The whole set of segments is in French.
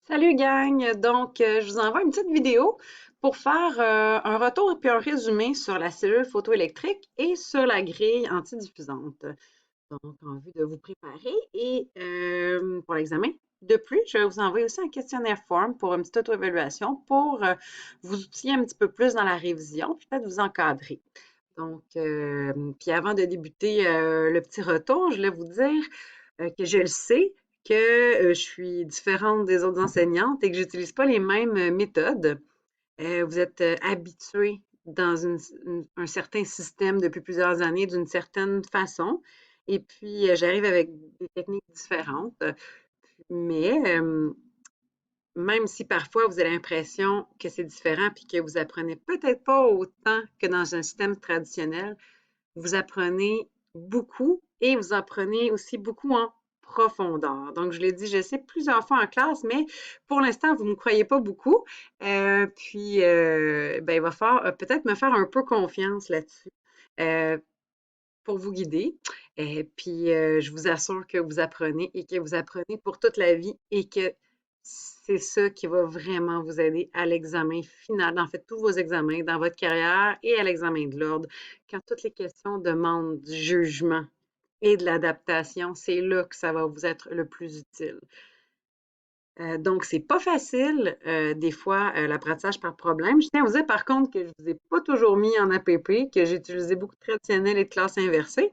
Salut gang! Donc, je vous envoie une petite vidéo pour faire un retour et puis un résumé sur la cellule photoélectrique et sur la grille antidiffusante. Donc, en vue de vous préparer et pour l'examen. De plus, je vais vous envoyer aussi un questionnaire form pour une petite auto-évaluation pour vous outiller un petit peu plus dans la révision, puis peut-être vous encadrer. Donc, puis avant de débuter le petit retour, je voulais vous dire que je le sais, que je suis différente des autres enseignantes et que j'utilise pas les mêmes méthodes. Vous êtes habitués dans un certain système depuis plusieurs années d'une certaine façon. Et puis, j'arrive avec des techniques différentes. Mais même si parfois vous avez l'impression que c'est différent puis que vous apprenez peut-être pas autant que dans un système traditionnel, vous apprenez beaucoup et vous apprenez aussi beaucoup en profondeur. Donc, je l'ai dit, je sais plusieurs fois en classe, mais pour l'instant, vous ne me croyez pas beaucoup. Ben, il va falloir peut-être me faire un peu confiance là-dessus euh, pour vous guider. Je vous assure que vous apprenez et que vous apprenez pour toute la vie et que c'est ça qui va vraiment vous aider à l'examen final, en fait, tous vos examens dans votre carrière et à l'examen de l'ordre. Quand toutes les questions demandent du jugement et de l'adaptation, c'est là que ça va vous être le plus utile. Donc, c'est pas facile, des fois, l'apprentissage par problème. Je tiens à vous dire, par contre, que je vous ai pas toujours mis en APP, que j'ai utilisé beaucoup de traditionnels et de classes inversées.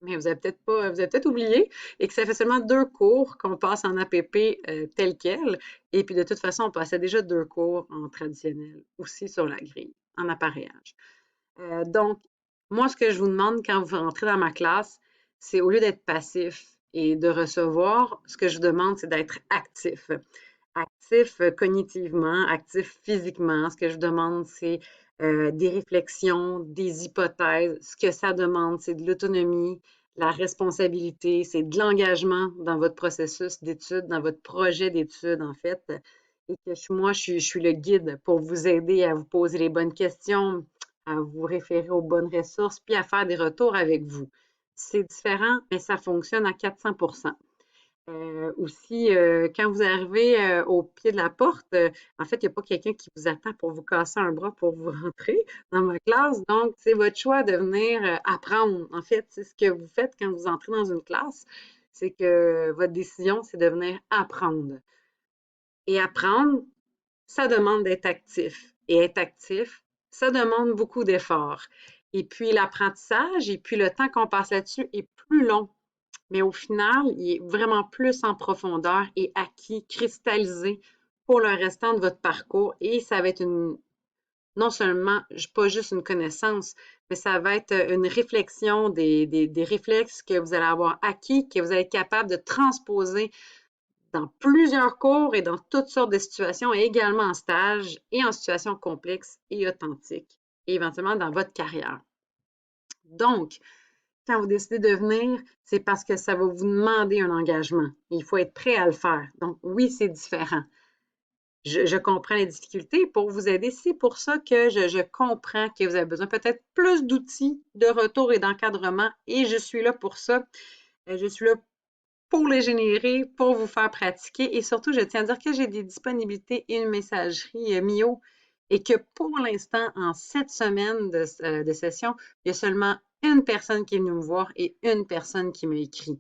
Mais vous avez peut-être oublié et que ça fait seulement 2 cours qu'on passe en APP, tel quel et puis de toute façon, on passait déjà 2 cours en traditionnel aussi sur la grille, en appareillage. Donc, moi, ce que je vous demande quand vous rentrez dans ma classe, c'est au lieu d'être passif et de recevoir, ce que je vous demande, c'est d'être actif. Actif cognitivement, actif physiquement. Ce que je demande, c'est des réflexions, des hypothèses. Ce que ça demande, c'est de l'autonomie, la responsabilité, c'est de l'engagement dans votre processus d'études, dans votre projet d'études, en fait. Et que moi, je suis le guide pour vous aider à vous poser les bonnes questions, à vous référer aux bonnes ressources, puis à faire des retours avec vous. C'est différent, mais ça fonctionne à 400. Aussi, quand vous arrivez au pied de la porte, en fait, il n'y a pas quelqu'un qui vous attend pour vous casser un bras pour vous rentrer dans ma classe. Donc, c'est votre choix de venir apprendre. En fait, c'est ce que vous faites quand vous entrez dans une classe, c'est que votre décision, c'est de venir apprendre. Et apprendre, ça demande d'être actif. Et être actif, ça demande beaucoup d'efforts. Et puis l'apprentissage et puis le temps qu'on passe là-dessus est plus long. Mais au final, il est vraiment plus en profondeur et acquis, cristallisé pour le restant de votre parcours. Et ça va être non seulement, pas juste une connaissance, mais ça va être une réflexion des réflexes que vous allez avoir acquis, que vous allez être capable de transposer dans plusieurs cours et dans toutes sortes de situations, et également en stage et en situations complexes et authentiques, et éventuellement dans votre carrière. Donc, quand vous décidez de venir, c'est parce que ça va vous demander un engagement. Il faut être prêt à le faire. Donc, oui, c'est différent. Je comprends les difficultés pour vous aider. C'est pour ça que je comprends que vous avez besoin peut-être plus d'outils de retour et d'encadrement et je suis là pour ça. Je suis là pour les générer, pour vous faire pratiquer et surtout, je tiens à dire que j'ai des disponibilités et une messagerie Mio et que pour l'instant, en 7 semaines de session, il y a seulement une personne qui est venue me voir et une personne qui m'a écrit.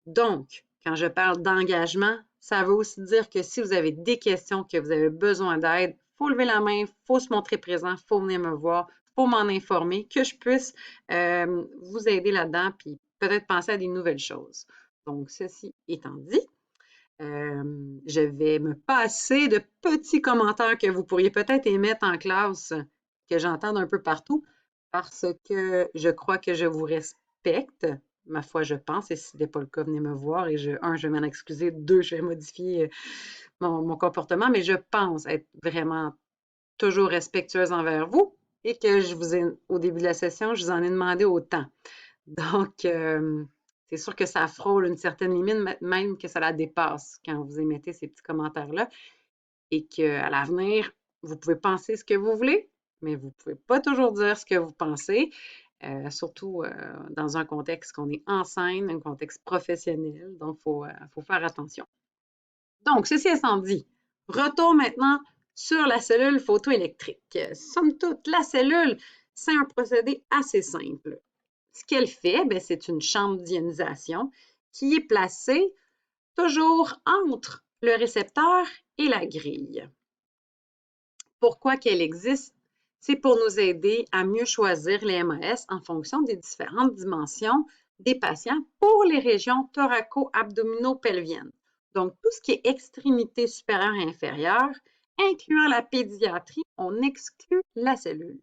Donc, quand je parle d'engagement, ça veut aussi dire que si vous avez des questions, que vous avez besoin d'aide, il faut lever la main, il faut se montrer présent, il faut venir me voir, il faut m'en informer, que je puisse vous aider là-dedans, puis peut-être penser à des nouvelles choses. Donc, ceci étant dit, je vais me passer de petits commentaires que vous pourriez peut-être émettre en classe, que j'entends un peu partout, parce que je crois que je vous respecte. Ma foi, je pense, et si ce n'est pas le cas, venez me voir et je vais m'en excuser, deux, je vais modifier mon comportement, mais je pense être vraiment toujours respectueuse envers vous et que au début de la session, je vous en ai demandé autant. Donc, c'est sûr que ça frôle une certaine limite, même que ça la dépasse quand vous émettez ces petits commentaires-là et qu'à l'avenir, vous pouvez penser ce que vous voulez, mais vous ne pouvez pas toujours dire ce que vous pensez, surtout dans un contexte qu'on est en scène, un contexte professionnel, donc il faut faire attention. Donc, ceci étant dit, retour maintenant sur la cellule photoélectrique. Somme toute, la cellule, c'est un procédé assez simple. Ce qu'elle fait, c'est une chambre d'ionisation qui est placée toujours entre le récepteur et la grille. Pourquoi qu'elle existe? C'est pour nous aider à mieux choisir les MAS en fonction des différentes dimensions des patients pour les régions thoraco-abdominaux-pelviennes. Donc, tout ce qui est extrémité supérieure et inférieure, incluant la pédiatrie, on exclut la cellule.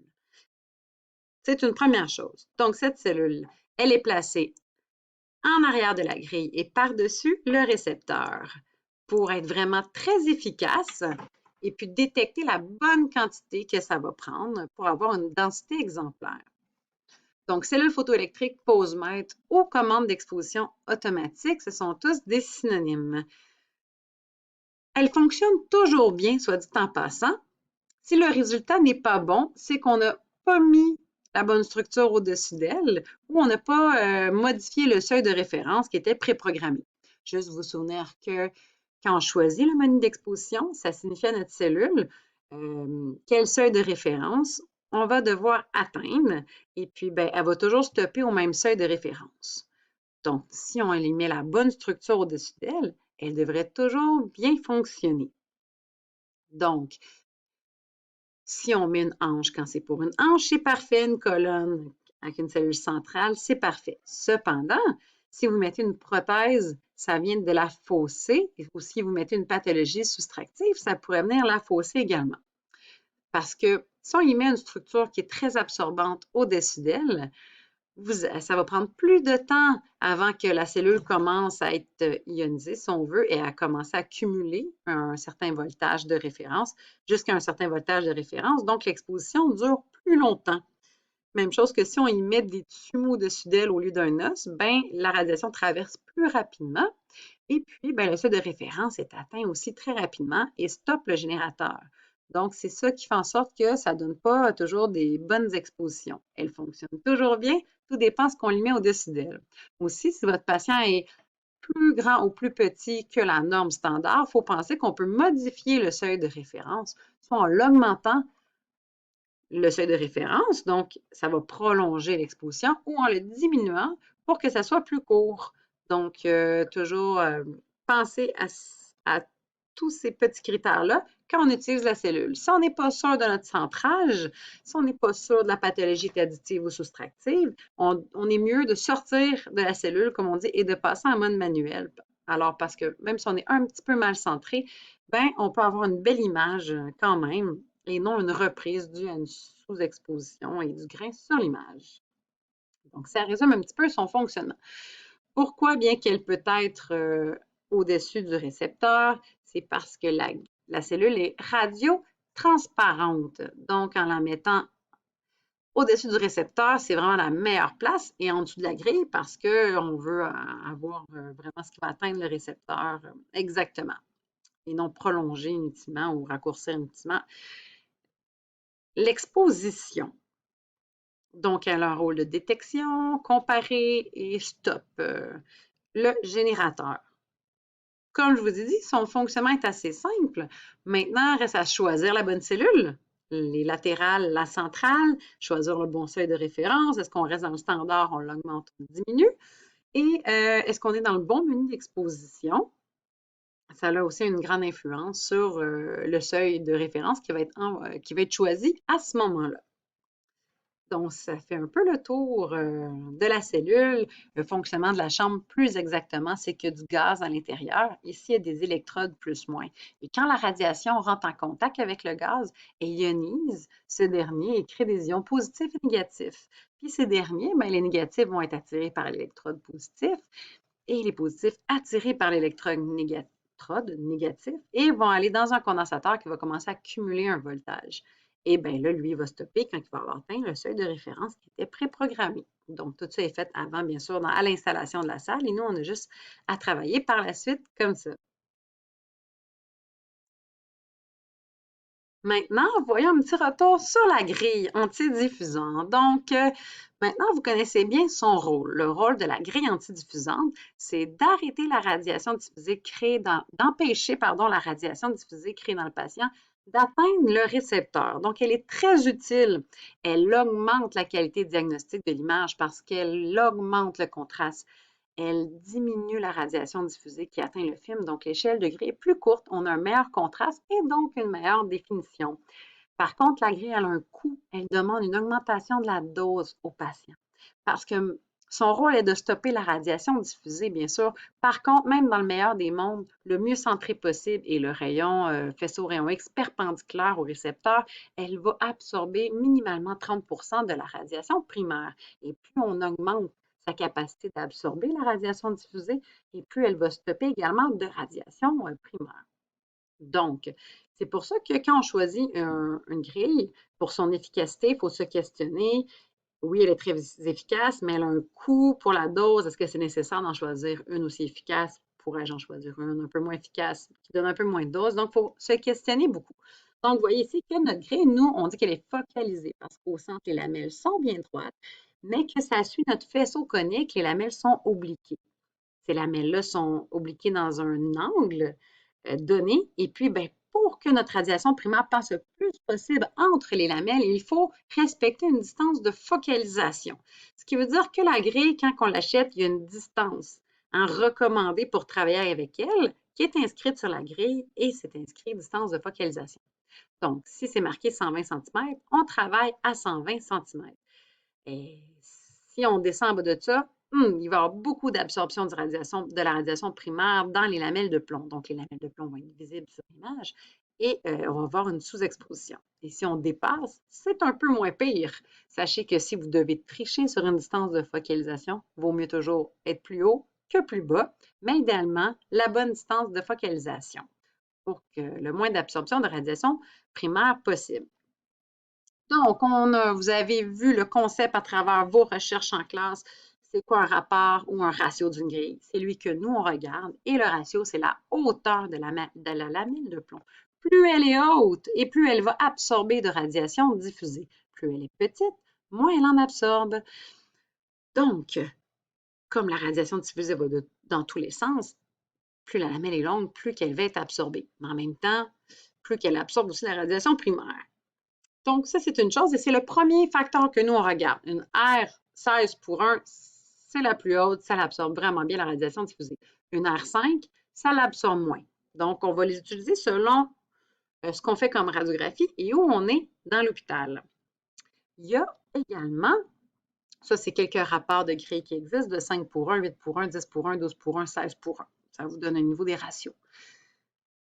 C'est une première chose. Donc, cette cellule, elle est placée en arrière de la grille et par-dessus le récepteur pour être vraiment très efficace et puis détecter la bonne quantité que ça va prendre pour avoir une densité exemplaire. Donc, cellule photoélectrique, pose-mètre ou commande d'exposition automatique, ce sont tous des synonymes. Elle fonctionne toujours bien, soit dit en passant. Si le résultat n'est pas bon, c'est qu'on n'a pas mis la bonne structure au-dessus d'elle ou on n'a pas modifié le seuil de référence qui était préprogrammé. Juste vous souvenir que quand on choisit le menu d'exposition, ça signifie à notre cellule quel seuil de référence on va devoir atteindre et puis elle va toujours stopper au même seuil de référence. Donc, si on lui met la bonne structure au-dessus d'elle, elle devrait toujours bien fonctionner. Donc, si on met une hanche quand c'est pour une hanche, c'est parfait. Une colonne avec une cellule centrale, c'est parfait. Cependant, si vous mettez une prothèse, ça vient de la fausser. Ou si vous mettez une pathologie soustractive, ça pourrait venir la fausser également. Parce que si on y met une structure qui est très absorbante au-dessus d'elle, ça va prendre plus de temps avant que la cellule commence à être ionisée, si on veut, et à commencer à accumuler un certain voltage de référence jusqu'à un certain voltage de référence. Donc, l'exposition dure plus longtemps. Même chose que si on y met des tumeurs au-dessus d'elle au lieu d'un os, la radiation traverse plus rapidement et puis le seuil de référence est atteint aussi très rapidement et stoppe le générateur. Donc, c'est ça qui fait en sorte que ça ne donne pas toujours des bonnes expositions. Elle fonctionne toujours bien, tout dépend de ce qu'on lui met au-dessus d'elle. Aussi, si votre patient est plus grand ou plus petit que la norme standard, il faut penser qu'on peut modifier le seuil de référence, soit en l'augmentant le seuil de référence, donc ça va prolonger l'exposition, ou en le diminuant pour que ça soit plus court. Donc, toujours penser à tous ces petits critères-là quand on utilise la cellule. Si on n'est pas sûr de notre centrage, si on n'est pas sûr de la pathologie additive ou soustractive, on est mieux de sortir de la cellule, comme on dit, et de passer en mode manuel. Alors, parce que même si on est un petit peu mal centré, on peut avoir une belle image quand même et non une reprise due à une sous-exposition et du grain sur l'image. Donc, ça résume un petit peu son fonctionnement. Pourquoi bien qu'elle peut être au-dessus du récepteur? C'est parce que la cellule est radiotransparente. Donc, en la mettant au-dessus du récepteur, c'est vraiment la meilleure place et en dessous de la grille parce qu'on veut avoir vraiment ce qui va atteindre le récepteur exactement et non prolonger inutilement ou raccourcir inutilement. L'exposition. Donc, elle a un rôle de détection, comparer et stop. Le générateur. Comme je vous ai dit, son fonctionnement est assez simple. Maintenant, il reste à choisir la bonne cellule, les latérales, la centrale, choisir le bon seuil de référence. Est-ce qu'on reste dans le standard, on l'augmente ou on diminue? Et est-ce qu'on est dans le bon menu d'exposition? Ça a aussi une grande influence sur le seuil de référence qui va être choisi à ce moment-là. Donc, ça fait un peu le tour de la cellule, le fonctionnement de la chambre plus exactement, c'est que du gaz à l'intérieur. Ici, il y a des électrodes plus-moins. Et quand la radiation rentre en contact avec le gaz et ionise ce dernier et crée des ions positifs et négatifs. Puis ces derniers, les négatifs vont être attirés par l'électrode positif et les positifs attirés par l'électrode négatif et vont aller dans un condensateur qui va commencer à cumuler un voltage. Et bien là, lui, il va stopper quand il va avoir atteint le seuil de référence qui était préprogrammé. Donc, tout ça est fait avant, bien sûr, à l'installation de la salle et nous, on a juste à travailler par la suite comme ça. Maintenant, voyons un petit retour sur la grille antidiffusante. Donc, maintenant, vous connaissez bien son rôle. Le rôle de la grille antidiffusante, c'est d'arrêter la radiation diffusée d'empêcher, la radiation diffusée créée dans le patient d'atteindre le récepteur. Donc, elle est très utile. Elle augmente la qualité diagnostique de l'image parce qu'elle augmente le contraste. Elle diminue la radiation diffusée qui atteint le film, donc l'échelle de grille est plus courte, on a un meilleur contraste et donc une meilleure définition. Par contre, la grille, elle a un coût, elle demande une augmentation de la dose au patient parce que son rôle est de stopper la radiation diffusée, bien sûr. Par contre, même dans le meilleur des mondes, le mieux centré possible et le rayon faisceau rayon X perpendiculaire au récepteur, elle va absorber minimalement 30 de la radiation primaire. Et plus on augmente sa capacité d'absorber la radiation diffusée, et plus elle va stopper également de radiation primaire. Donc, c'est pour ça que quand on choisit une grille, pour son efficacité, il faut se questionner. Oui, elle est très efficace, mais elle a un coût pour la dose. Est-ce que c'est nécessaire d'en choisir une aussi efficace? Pourrais-je en choisir une un peu moins efficace, qui donne un peu moins de dose? Donc, il faut se questionner beaucoup. Donc, vous voyez ici que notre grille, nous, on dit qu'elle est focalisée parce qu'au centre, les lamelles sont bien droites, mais que ça suit notre faisceau conique, les lamelles sont obliquées. Ces lamelles-là sont obliquées dans un angle donné. Et puis, ben, pour que notre radiation primaire passe le plus possible entre les lamelles, il faut respecter une distance de focalisation. Ce qui veut dire que la grille, quand on l'achète, il y a une distance recommandée pour travailler avec elle qui est inscrite sur la grille et c'est inscrit distance de focalisation. Donc, si c'est marqué 120 cm, on travaille à 120 cm. Et si on descend en bas de ça, il va y avoir beaucoup d'absorption de la radiation primaire dans les lamelles de plomb. Donc, les lamelles de plomb vont être visibles sur l'image et on va avoir une sous-exposition. Et si on dépasse, c'est un peu moins pire. Sachez que si vous devez tricher sur une distance de focalisation, il vaut mieux toujours être plus haut que plus bas, mais idéalement, la bonne distance de focalisation pour que le moins d'absorption de radiation primaire possible. Donc, vous avez vu le concept à travers vos recherches en classe. C'est quoi un rapport ou un ratio d'une grille? C'est lui que nous, on regarde. Et le ratio, c'est la hauteur de la lamelle de plomb. Plus elle est haute et plus elle va absorber de radiation diffusée. Plus elle est petite, moins elle en absorbe. Donc, comme la radiation diffusée va dans tous les sens, plus la lamelle est longue, plus qu'elle va être absorbée. Mais en même temps, plus qu'elle absorbe aussi la radiation primaire. Donc, ça, c'est une chose et c'est le premier facteur que nous, on regarde. Une R16 pour 1, c'est la plus haute, ça l'absorbe vraiment bien la radiation diffusée. Une R5, ça l'absorbe moins. Donc, on va les utiliser selon ce qu'on fait comme radiographie et où on est dans l'hôpital. Il y a également, ça, c'est quelques rapports de grille qui existent, de 5 pour 1, 8 pour 1, 10 pour 1, 12 pour 1, 16 pour 1. Ça vous donne un niveau des ratios.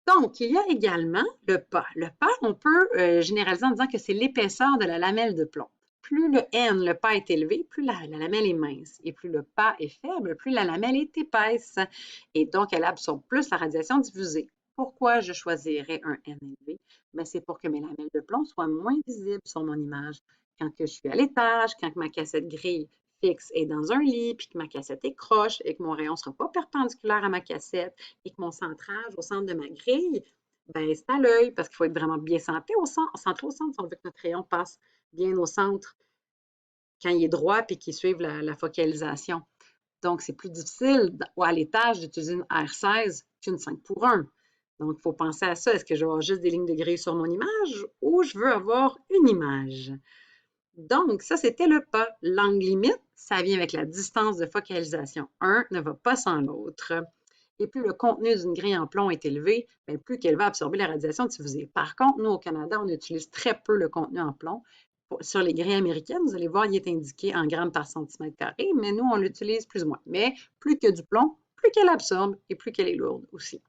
Donc, il y a également le pas. Le pas, on peut généraliser en disant que c'est l'épaisseur de la lamelle de plomb. Plus le N, le pas est élevé, plus la lamelle est mince. Et plus le pas est faible, plus la lamelle est épaisse. Et donc, elle absorbe plus la radiation diffusée. Pourquoi je choisirais un N élevé? Ben, c'est pour que mes lamelles de plomb soient moins visibles sur mon image. Quand que je suis à l'étage, quand ma cassette grille fixe est dans un lit, puis que ma cassette est croche et que mon rayon ne sera pas perpendiculaire à ma cassette et que mon centrage au centre de ma grille, ben, c'est à l'œil parce qu'il faut être vraiment bien centré au centre. Si on veut que notre rayon passe bien au centre quand il est droit puis qu'il suive la focalisation. Donc, c'est plus difficile à l'étage d'utiliser une R16 qu'une 5 pour 1. Donc, il faut penser à ça. Est-ce que je vais avoir juste des lignes de grille sur mon image ou je veux avoir une image? Donc, ça, c'était le pas. L'angle limite, ça vient avec la distance de focalisation. Un ne va pas sans l'autre. Et plus le contenu d'une grille en plomb est élevé, bien, plus qu'elle va absorber la radiation diffusée. Par contre, nous, au Canada, on utilise très peu le contenu en plomb. Sur les grilles américaines, vous allez voir, il est indiqué en grammes par centimètre carré, mais nous, on l'utilise plus ou moins. Mais plus que du plomb, plus qu'elle absorbe et plus qu'elle est lourde aussi.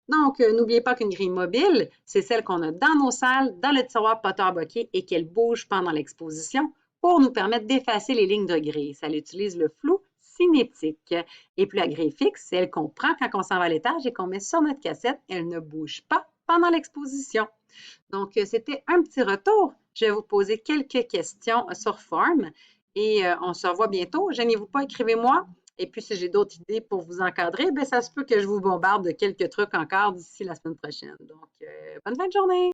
Donc, n'oubliez pas qu'une grille mobile, c'est celle qu'on a dans nos salles, dans le tiroir Potter-Bokeh et qu'elle bouge pendant l'exposition pour nous permettre d'effacer les lignes de grille. Ça utilise le flou cinétique. Et puis la grille fixe, c'est celle qu'on prend quand on s'en va à l'étage et qu'on met sur notre cassette. Elle ne bouge pas pendant l'exposition. Donc, c'était un petit retour. Je vais vous poser quelques questions sur forme et on se revoit bientôt. Gênez-vous pas, écrivez-moi. Et puis, si j'ai d'autres idées pour vous encadrer, bien, ça se peut que je vous bombarde de quelques trucs encore d'ici la semaine prochaine. Donc, bonne fin de journée!